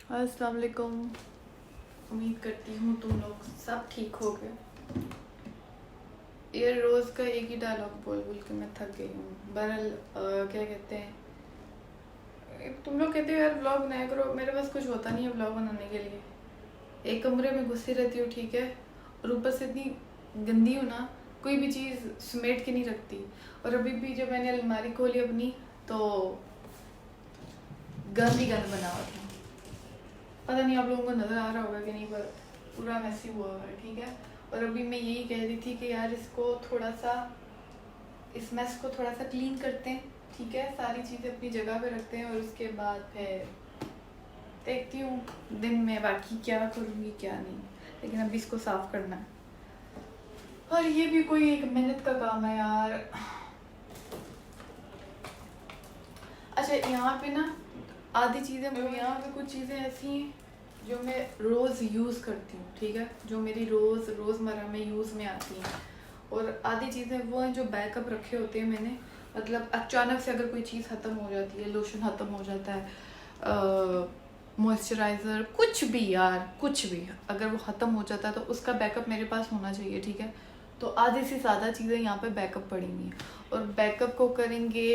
अस्सलाम वालेकुम। उम्मीद करती हूँ तुम लोग सब ठीक हो गए। ये रोज़ का एक ही डायलॉग बोल बोल के मैं थक गई हूँ। बहरहाल क्या कहते हैं, तुम लोग कहते हो यार व्लॉग नया करो, मेरे पास कुछ होता नहीं है व्लॉग बनाने के लिए। एक कमरे में घुसी रहती हूँ, ठीक है, और ऊपर से इतनी गंदी हूँ ना, कोई भी चीज़ समेट के नहीं रखती। और अभी भी जब मैंने अलमारी खोली अपनी, तो गंद ही गंद बना हुआ था। पता नहीं आप लोगों को नज़र आ रहा होगा कि नहीं, पर पूरा मैसी हुआ हुआ है, ठीक है। और अभी मैं यही कह रही थी कि यार इसको थोड़ा सा, इस मैस को थोड़ा सा क्लीन करते हैं, ठीक है, सारी चीज़ें अपनी जगह पे रखते हैं, और उसके बाद फिर देखती हूँ दिन में बाकी क्या करूँगी क्या नहीं। लेकिन अभी इसको साफ करना है, और ये भी कोई एक मेहनत का काम है यार। अच्छा, यहाँ पे ना आधी चीज़ें, यहाँ पे कुछ चीज़ें ऐसी हैं जो मैं रोज़ यूज़ करती हूँ, ठीक है, जो मेरी रोज़मर्रा में यूज़ में आती हैं। और आधी चीज़ें वो हैं जो बैकअप रखे होते हैं मैंने, मतलब अचानक से अगर कोई चीज़ ख़त्म हो जाती है, लोशन ख़त्म हो जाता है, मॉइस्चराइज़र, कुछ भी यार, कुछ भी अगर वो ख़त्म हो जाता है तो उसका बैकअप मेरे पास होना चाहिए, ठीक है। तो आधे से ज़्यादा चीज़ें यहाँ पे बैकअप पड़ी हुई हैं, और बैकअप को करेंगे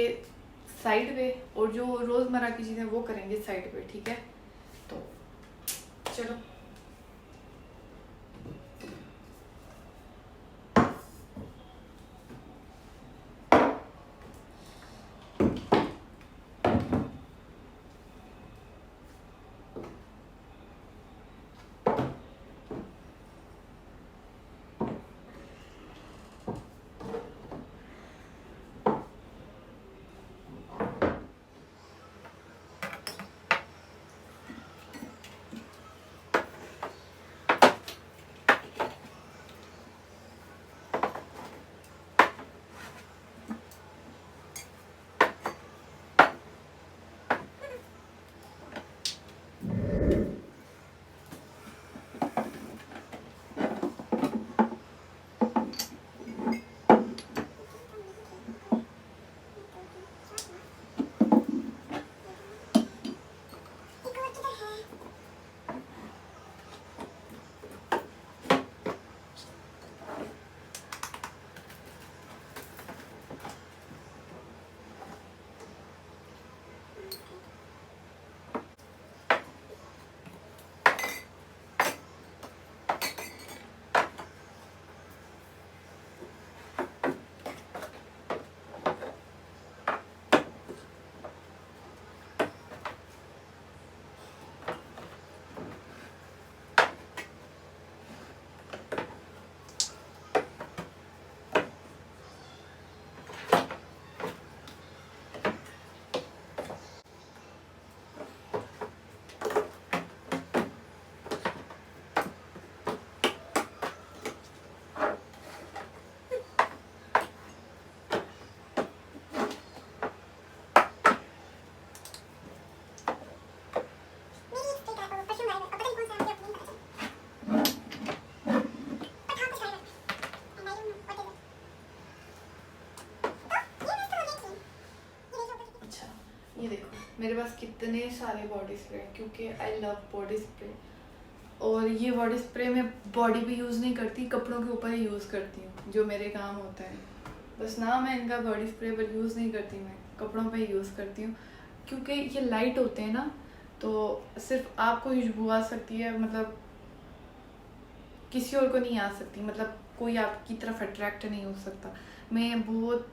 साइड पे, और जो रोज़मर्रा की चीज़ें वो करेंगे साइड पे, ठीक है। तो चलो, ये देखो मेरे पास कितने सारे बॉडी स्प्रे हैं, क्योंकि आई लव बॉडी स्प्रे। और ये बॉडी स्प्रे मैं बॉडी पे यूज़ नहीं करती, कपड़ों के ऊपर ही यूज़ करती हूँ, जो मेरे काम होता है। बस ना मैं इनका बॉडी स्प्रे पर यूज़ नहीं करती, मैं कपड़ों पे ही यूज़ करती हूँ, क्योंकि ये लाइट होते हैं ना, तो सिर्फ आपको खुशबू आ सकती है, मतलब किसी और को नहीं आ सकती, मतलब कोई आपकी तरफ अट्रैक्ट नहीं हो सकता। मैं बहुत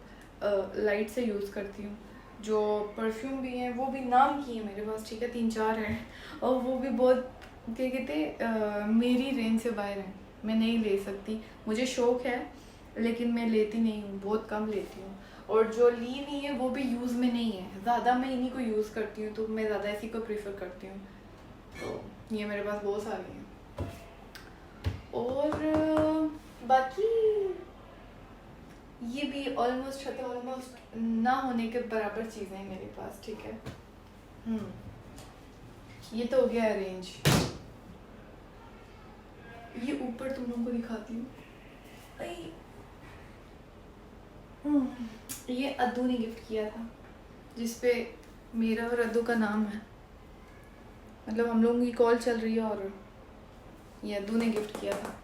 लाइट से यूज़ करती हूँ। जो परफ्यूम भी हैं वो भी नाम की है मेरे पास, ठीक है, 3-4 हैं, और वो भी बहुत क्या कहते हैं, मेरी रेंज से बाहर हैं, मैं नहीं ले सकती। मुझे शौक़ है लेकिन मैं लेती नहीं हूँ, बहुत कम लेती हूँ। और जो ली हुई है वो भी यूज़ में नहीं है ज़्यादा, मैं इन्हीं को यूज़ करती हूँ, तो मैं ज़्यादा इसी को प्रेफर करती हूँ। तो ये मेरे पास बहुत सारी हैं। और बाकी ये भी ऑलमोस्ट ना होने के बराबर चीज़ें हैं मेरे पास, ठीक है। ये तो हो गया अरेंज। ये ऊपर तुम लोगों को दिखाती हूँ। ये अद्दू ने गिफ्ट किया था, जिसपे मेरा और अद्दू का नाम है। मतलब हम लोगों की कॉल चल रही है और ये अद्दू ने गिफ्ट किया था।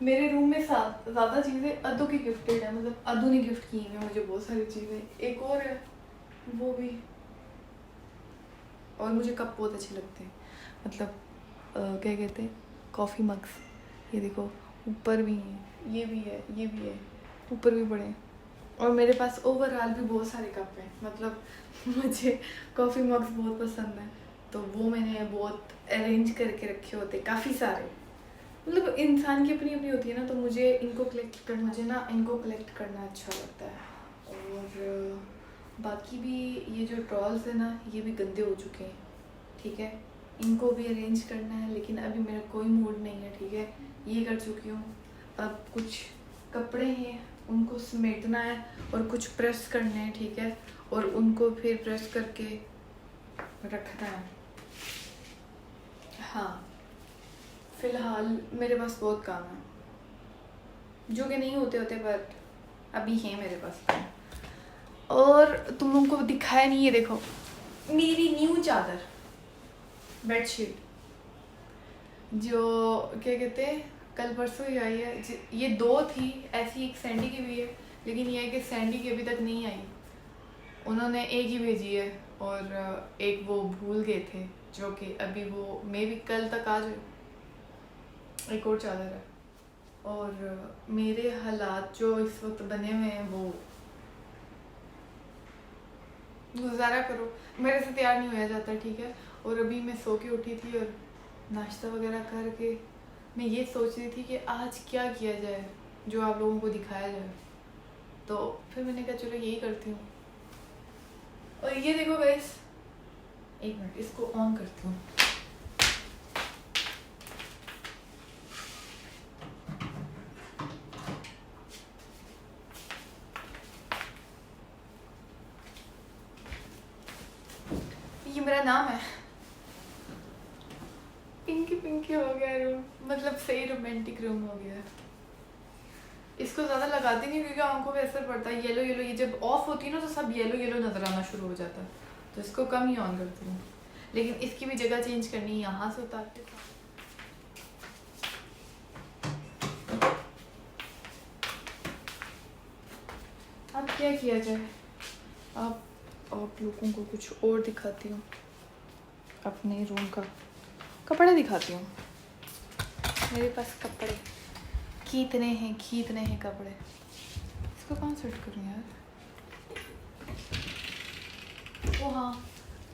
मेरे रूम में ज़्यादा चीज़ें अद्दू की गिफ्टेड है, मतलब अद्दू ने गिफ्ट की हैं मुझे बहुत सारी चीज़ें। एक और है वो भी, और मुझे कप बहुत अच्छे लगते हैं, मतलब क्या कहते हैं, कॉफ़ी मग्स। ये देखो ऊपर भी हैं, ये भी है, ये भी है, ऊपर भी बड़े हैं। और मेरे पास ओवरऑल भी बहुत सारे कप हैं, मतलब मुझे कॉफ़ी मग्स बहुत पसंद है, तो वो मैंने बहुत अरेंज करके रखे होते काफ़ी सारे। मतलब इंसान की अपनी अपनी होती है ना, तो मुझे इनको कलेक्ट करना अच्छा लगता है। और बाकी भी ये जो ट्रॉल्स है ना, ये भी गंदे हो चुके हैं, ठीक है, इनको भी अरेंज करना है, लेकिन अभी मेरा कोई मूड नहीं है, ठीक है। ये कर चुकी हूँ। अब कुछ कपड़े हैं उनको समेटना है और कुछ प्रेस करने हैं, ठीक है, और उनको फिर प्रेस करके रखना है। हाँ, फिलहाल मेरे पास बहुत काम है जो कि नहीं होते होते, बट अभी हैं मेरे पास काम। और तुम लोगों को दिखाया नहीं, ये देखो मेरी न्यू चादर बेडशीट, जो क्या कहते हैं कल परसों ही आई है। ये 2 थी ऐसी, एक सैंडी की भी है, लेकिन ये है कि सैंडी की अभी तक नहीं आई, उन्होंने एक ही भेजी है, और एक वो भूल गए थे, जो कि अभी वो मे भी कल तक आ जाए। एक और चादर है। और मेरे हालात जो इस वक्त बने हुए हैं वो गुजारा करो, मेरे से तैयार नहीं होया जाता, ठीक है। और अभी मैं सो के उठी थी और नाश्ता वगैरह करके मैं ये सोच रही थी कि आज क्या किया जाए जो आप लोगों को दिखाया जाए, तो फिर मैंने कहा चलो यही करती हूँ। और ये देखो गाइस, एक मिनट इसको ऑन करती हूँ। ये मेरा नाम है, पिंकी पिंकी हो गया रूम, मतलब सही रोमांटिक रूम हो गया। इसको ज़्यादा लगाती नहीं क्योंकि आंखों पे असर पड़ता है। येलो येलो, ये जब ऑफ होती है ना तो सब येलो येलो नजर आना शुरू हो जाता है, तो इसको कम ही ऑन करती हूँ। लेकिन इसकी भी जगह चेंज करनी है, यहाँ से उतारते। अब क्या किया जाए, अब आप लोगों को कुछ और दिखाती हूँ, अपने रूम का कपड़े दिखाती हूँ। मेरे पास कपड़े कितने हैं कपड़े। इसको कहाँ सेट करूँ यार। ओ हाँ,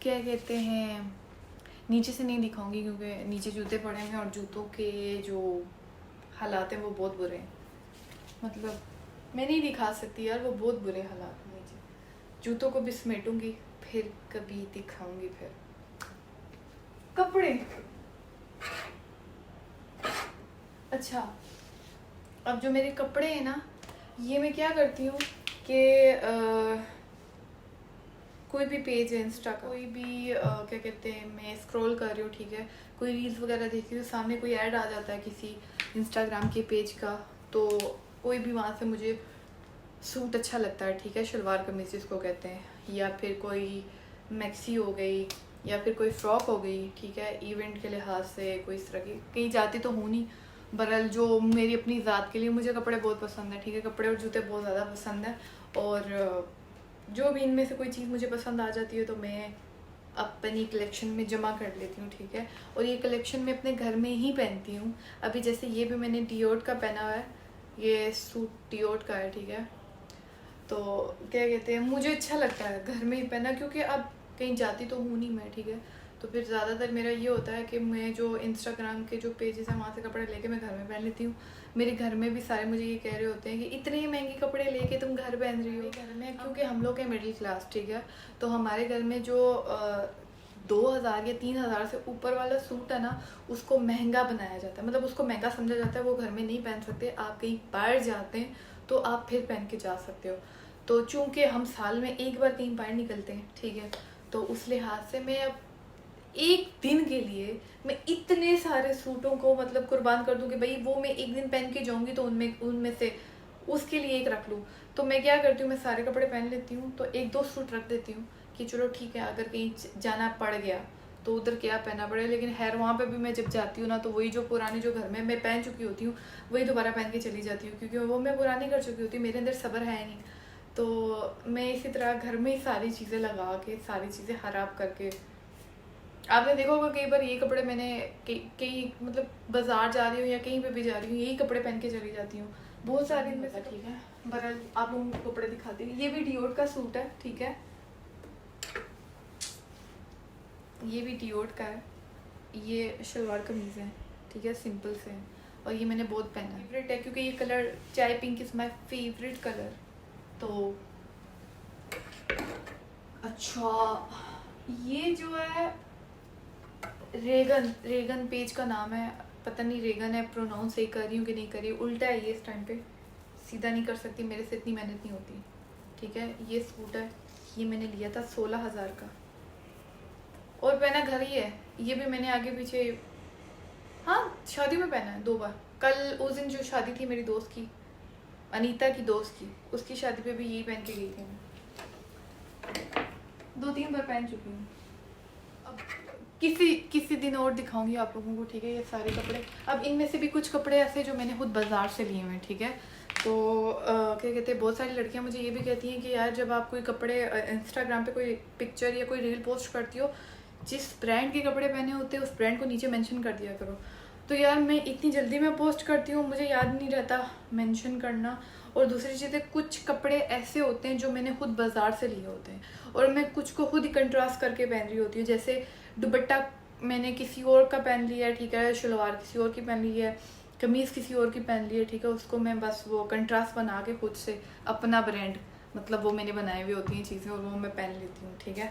क्या कहते हैं, नीचे से नहीं दिखाऊंगी क्योंकि नीचे जूते पड़े हैं और जूतों के जो हालात हैं वो बहुत बुरे हैं, मतलब मैं नहीं दिखा सकती यार, वो बहुत बुरे हालात हैं नीचे। जूतों को भी समेटूंगी, फिर कभी दिखाऊंगी। फिर कपड़े, अच्छा अब जो मेरे कपड़े हैं ना, ये मैं क्या करती हूँ कि कोई भी पेज है इंस्टा का, कोई भी क्या कहते हैं, मैं स्क्रॉल कर रही हूँ, ठीक है, कोई रील्स वगैरह देख रही हूँ, सामने कोई ऐड आ जाता है किसी इंस्टाग्राम के पेज का, तो कोई भी वहाँ से मुझे सूट अच्छा लगता है, ठीक है, शलवार कमीज जिसको कहते हैं, या फिर कोई मैक्सी हो गई, या फिर कोई फ्रॉक हो गई, ठीक है, इवेंट के लिहाज से कोई इस तरह की, कहीं जाती तो हूँ नहीं, बहरहाल जो मेरी अपनी ज़ात के लिए मुझे कपड़े बहुत पसंद है, ठीक है, कपड़े और जूते बहुत ज़्यादा पसंद है। और जो भी इनमें से कोई चीज़ मुझे पसंद आ जाती है तो मैं अपनी कलेक्शन में जमा कर लेती हूँ, ठीक है। और ये कलेक्शन मैं अपने घर में ही पहनती हूँ। अभी जैसे ये भी मैंने डियोट का पहना हुआ है, ये सूट डियोट का है, ठीक है, तो क्या कहते हैं, मुझे अच्छा लगता है घर में ही पहना, क्योंकि अब कहीं जाती तो हूँ नहीं मैं, ठीक है, तो फिर ज़्यादातर मेरा ये होता है कि मैं जो इंस्टाग्राम के जो पेजेस हैं वहाँ से कपड़े लेके मैं घर में पहन लेती हूँ। मेरे घर में भी सारे मुझे ये कह रहे होते हैं कि इतने ही महंगे कपड़े लेके तुम घर पहन रही हो। घर में क्योंकि हम लोग हैं मिडिल क्लास, ठीक है, तो हमारे घर में जो 2000 या 3000 से ऊपर वाला सूट है ना, उसको महंगा बनाया जाता है, मतलब उसको महंगा समझा जाता है, वो घर में नहीं पहन सकते, आप कहीं बाहर जाते हैं तो आप फिर पहन के जा सकते हो। तो चूँकि हम साल में एक बार कहीं बाहर निकलते हैं, ठीक है, तो उस लिहाज से मैं अब एक दिन के लिए मैं इतने सारे सूटों को मतलब कुर्बान कर दूँ कि भाई वो मैं एक दिन पहन के जाऊँगी तो उनमें से उसके लिए एक रख लूँ। तो मैं क्या करती हूँ, मैं सारे कपड़े पहन लेती हूँ, तो 1-2 सूट रख देती हूँ कि चलो ठीक है, अगर कहीं जाना पड़ गया तो उधर क्या पहनना पड़े, लेकिन खैर वहाँ पे भी मैं जब जाती हूँ ना तो वही जो पुरानी जो घर में मैं पहन चुकी होती हूँ वही दोबारा पहन के चली जाती हूँ, क्योंकि वो मैं पुरानी कर चुकी होती हूँ, मेरे अंदर सब्र है नहीं। तो मैं इसी तरह घर में ही सारी चीज़ें लगा के सारी चीज़ें खराब करके, आपने देखा होगा कई बार ये कपड़े मैंने कई मतलब बाजार जा रही हूँ या कहीं पे भी जा रही हूँ यही कपड़े पहन के चली जाती हूँ, बहुत सारे इनमें से। ठीक है, बहरहाल आप लोगों को कपड़े दिखाती हूँ। ये भी डियोट का सूट है, ठीक है, ये भी डियोट का है, ये शलवार कमीज़ है, ठीक है, सिंपल से है, और ये मैंने बहुत पहना है, फेवरेट है क्योंकि ये कलर चाय pink is my favourite colour. तो अच्छा, ये जो है रेगन पेज का नाम है, पता नहीं रेगन है प्रोनाउंस सही कर रही हूँ कि नहीं कर रही, उल्टा है ये इस टाइम पे, सीधा नहीं कर सकती, मेरे से इतनी मेहनत नहीं होती। ठीक है, ये सूट है, ये मैंने लिया था 16,000 का, और पहना घर ही है, ये भी मैंने आगे पीछे, हाँ शादी में पहना है 2 बार। कल उस दिन जो शादी थी मेरी दोस्त की, अनीता की दोस्त की, उसकी शादी पे भी यही पहन के गई थी मैं, 2-3 बार पहन चुकी हूँ। अब किसी दिन और दिखाऊंगी आप लोगों को, ठीक है, ये सारे कपड़े। अब इनमें से भी कुछ कपड़े ऐसे जो मैंने खुद बाज़ार से लिए हुए हैं, ठीक है। तो क्या कहते हैं, बहुत सारी लड़कियां मुझे ये भी कहती हैं कि यार जब आप कोई कपड़े इंस्टाग्राम पे कोई पिक्चर या कोई रील पोस्ट करती हो, जिस ब्रांड के कपड़े पहने होते हैं उस ब्रांड को नीचे मेंशन कर दिया करो। तो यार मैं इतनी जल्दी में पोस्ट करती हूँ, मुझे याद नहीं रहता मेंशन करना। और दूसरी चीज़ है, कुछ कपड़े ऐसे होते हैं जो मैंने खुद बाज़ार से लिए होते हैं और मैं कुछ को खुद ही कंट्रास्ट करके पहन रही होती हूँ। जैसे दुपट्टा मैंने किसी और का पहन लिया है, ठीक है, शलवार किसी और की पहन ली है, कमीज़ किसी और की पहन ली है, ठीक है, उसको मैं बस वो कंट्रास्ट बना के खुद से अपना ब्रांड, मतलब वो मैंने बनाई हुई होती हैं चीज़ें और वो मैं पहन लेती हूँ, ठीक है।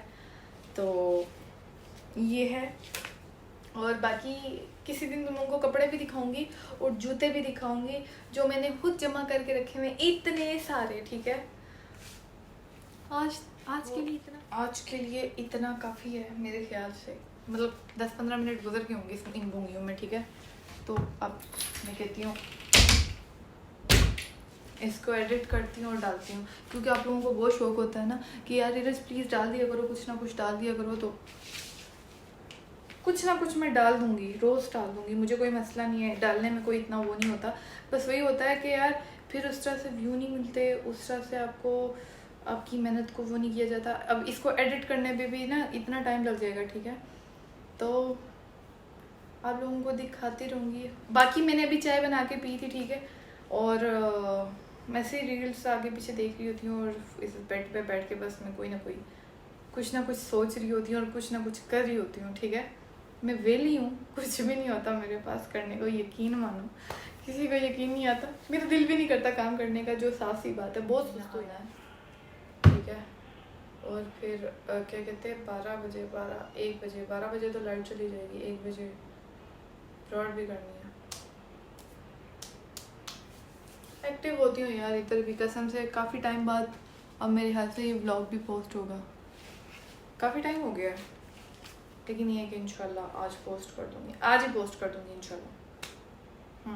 तो ये है, और बाकी किसी दिन तुम लोगों को कपड़े भी दिखाऊंगी और जूते भी दिखाऊंगी जो मैंने खुद जमा करके रखे हुए इतने सारे, ठीक है। आज के लिए इतना काफ़ी है मेरे ख्याल से, मतलब 10-15 मिनट गुजर के होंगे इन बोंगियों में, ठीक है। तो अब मैं कहती हूँ इसको एडिट करती हूँ और डालती हूँ, क्योंकि आप लोगों को बहुत शौक होता है ना कि यार नीरज प्लीज़ डाल दिया करो, कुछ ना कुछ डाल दिया करो। तो कुछ ना कुछ मैं डाल दूँगी, रोज़ डाल दूँगी, मुझे कोई मसला नहीं है, डालने में कोई इतना वो नहीं होता। बस वही होता है कि यार फिर उस तरह से व्यू नहीं मिलते, उस तरह से आपको आपकी मेहनत को वो नहीं किया जाता। अब इसको एडिट करने पे भी ना इतना टाइम लग जाएगा, ठीक है। तो आप लोगों को दिखाती रहूँगी। बाकी मैंने अभी चाय बना के पी थी, ठीक है, और मैं से रील्स आगे पीछे देख रही होती हूँ और इस बेड पे बैठ के बस मैं कोई ना कोई कुछ ना कुछ सोच रही होती हूँ और कुछ ना कुछ कर रही होती हूँ, ठीक है। मैं वेली हूँ, कुछ भी नहीं होता मेरे पास करने को, यकीन मानो, किसी को यकीन नहीं आता, मेरा दिल भी नहीं करता काम करने का, जो साफ सी बात है, बहुत सुस्त हो है, ठीक है। और फिर क्या कहते हैं 12 बजे 12 बजे तो लाइट चली जाएगी, 1 बजे रॉड भी करनी है। एक्टिव होती हूँ यार इधर भी कसम से, काफ़ी टाइम बाद अब मेरे ख्याल से ये व्लॉग भी पोस्ट होगा, काफ़ी टाइम हो गया है, लेकिन ये है कि इंशाल्लाह आज पोस्ट कर दूँगी, आज ही पोस्ट कर दूँगी इंशाल्लाह।